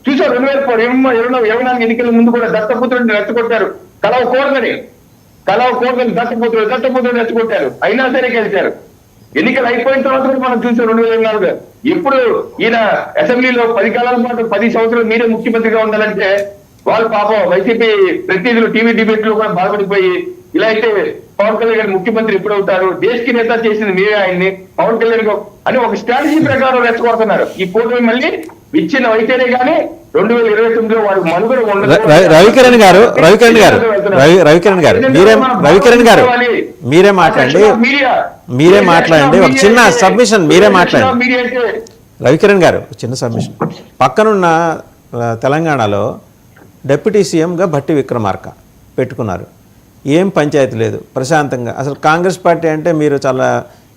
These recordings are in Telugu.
చూసారు 2024 ఎన్నికల ముందు కూడా దత్తపుత్రుడిని రెచ్చగొట్టారు, కలవకూడదని దత్తపుత్రుడు రెచ్చగొట్టారు, అయినా సరే గెలిచారు. ఎన్నికలు అయిపోయిన తర్వాత కూడా మనం చూసాం 2024 ఇప్పుడు ఈయన అసెంబ్లీలో 10 కాలాల పాటు 10 సంవత్సరాలు మీరే ముఖ్యమంత్రిగా ఉండాలంటే వాళ్ళు పాపం వైసీపీ ప్రతినిధులు టీవీ డిబేట్ లో కూడా బాధపడిపోయి, ఇలా అయితే పవన్ కళ్యాణ్ గారు ముఖ్యమంత్రి ఎప్పుడు అవుతారు, దేశకి నేత చేసింది మీరే ఆయన్ని, పవన్ కళ్యాణ్ అని ఒక స్ట్రాటజీ ప్రకారం రెచ్చగొడుతున్నారు. ఈ కూటమి మళ్ళీ విచ్ఛిన్నం అయితేనే కానీ 2029లో వాడు మనుగడ ఉండదు. రవికిరణ్ గారు మీరే మాట్లాడండి ఒక చిన్న సబ్మిషన్, మీరే మాట్లాడండి రవికిరణ్ గారు. చిన్న సబ్మిషన్. పక్కనున్న తెలంగాణలో డిప్యూటీ సీఎంగా భట్టి విక్రమార్క పెట్టుకున్నారు. ఏం పంచాయతీ లేదు, ప్రశాంతంగా. అసలు కాంగ్రెస్ పార్టీ అంటే మీరు చాలా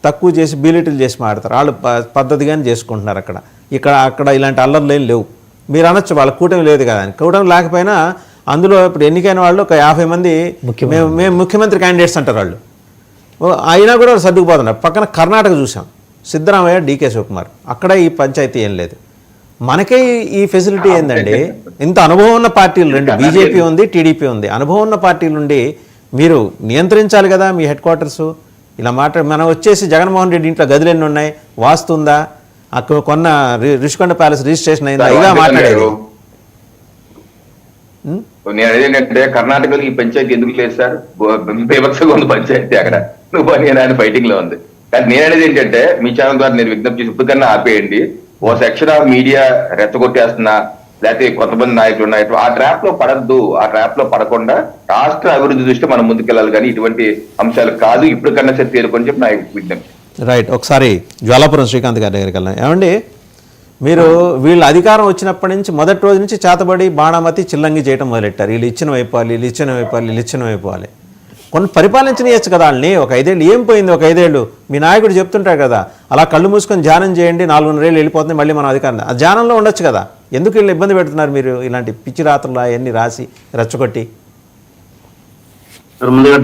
తక్కువ చేసి బీలిటిల్ చేసి మాడతారు, వాళ్ళు పద్ధతిగానే చేసుకుంటున్నారు. అక్కడ ఇలాంటి అల్లర్లు ఏం లేవు. మీరు అనొచ్చు వాళ్ళ కూటమి లేదు కదా అని. కూటమి లేకపోయినా అందులో ఇప్పుడు ఎన్నికైన వాళ్ళు ఒక 50 మంది మేము ముఖ్యమంత్రి క్యాండిడేట్స్ అంటారు వాళ్ళు. అయినా కూడా సర్దుకుపోతున్నారు. పక్కన కర్ణాటక చూసాం, సిద్ధరామయ్య, డీకే శివకుమార్, అక్కడ ఈ పంచాయతీ ఏం లేదు. మనకే ఈ ఫెసిలిటీ ఏందండి? ఇంత అనుభవం ఉన్న పార్టీలు రెండు, బీజేపీ ఉంది, టీడీపీ ఉంది. అనుభవం ఉన్న పార్టీల నుండి మీరు నియంత్రించాలి కదా మీ హెడ్ క్వార్టర్స్. ఇలా మనం వచ్చేసి జగన్మోహన్ రెడ్డి ఇంట్లో గదులు ఉన్నాయి, వాస్తుందా, అక్కడ కొన్న రిషికొండ ప్యాలెస్ రిజిస్ట్రేషన్ అయిందా, ఇలా మాట్లాడేది. నేను అదేంటంటే కర్ణాటకలో ఈ పంచాయతీ ఎందుకు లేదు సార్, బీభత్సంగా ఉంది పంచాయతీ అక్కడ, నువ్వు నేను ఫైటింగ్ లో ఉంది. కానీ నేను అనేది ఏంటంటే మీ ఛానల్ ద్వారా నేను విజ్ఞప్తి చేసి ఇప్పటికన్నా ఆపేయండి. ఓ సెక్షన్ ఆఫ్ మీడియా రెచ్చగొట్టేస్తున్నా, లేకపోతే కొంతమంది నాయకులు ఉన్నాయి, ఆ ట్రాప్ లో పడద్దు. ఆ ట్రాప్ లో పడకుండా రాష్ట్ర అభివృద్ధి దృష్టి మనం ముందుకెళ్ళాలి, కానీ ఇటువంటి అంశాలు కాదు. ఇప్పటికన్నా సరే తేరుకొని చెప్పి నా విజ్ఞప్తి. రైట్. ఒకసారి జ్వాలాపురం శ్రీకాంత్ గారి దగ్గరికి వెళ్ళాం. ఏమండి, మీరు వీళ్ళు అధికారం వచ్చినప్పటి నుంచి మొదటి రోజు నుంచి చేతబడి బాణామతి చిల్లంగి చేయడం మొదలెట్టారు. వీళ్ళు ఇచ్చిన వైపోవాలి. కొన్ని పరిపాలించనియచ్చు కదా వాళ్ళని. ఒక 5 ఏళ్ళు ఏం పోయింది? ఒక 5 ఏళ్ళు మీ నాయకుడు చెప్తుంటారు కదా, అలా కళ్ళు మూసుకొని ధ్యానం చేయండి, 4.5 ఏళ్ళు వెళ్ళిపోతుంది, మళ్ళీ మనం అధికారం. ఆ ధ్యానంలో ఉండొచ్చు కదా. ఎందుకు వీళ్ళు ఇబ్బంది పెడుతున్నారు మీరు ఇలాంటి పిచ్చి రాత్రులు అవన్నీ రాసి రెచ్చగొట్టి? ముందుగా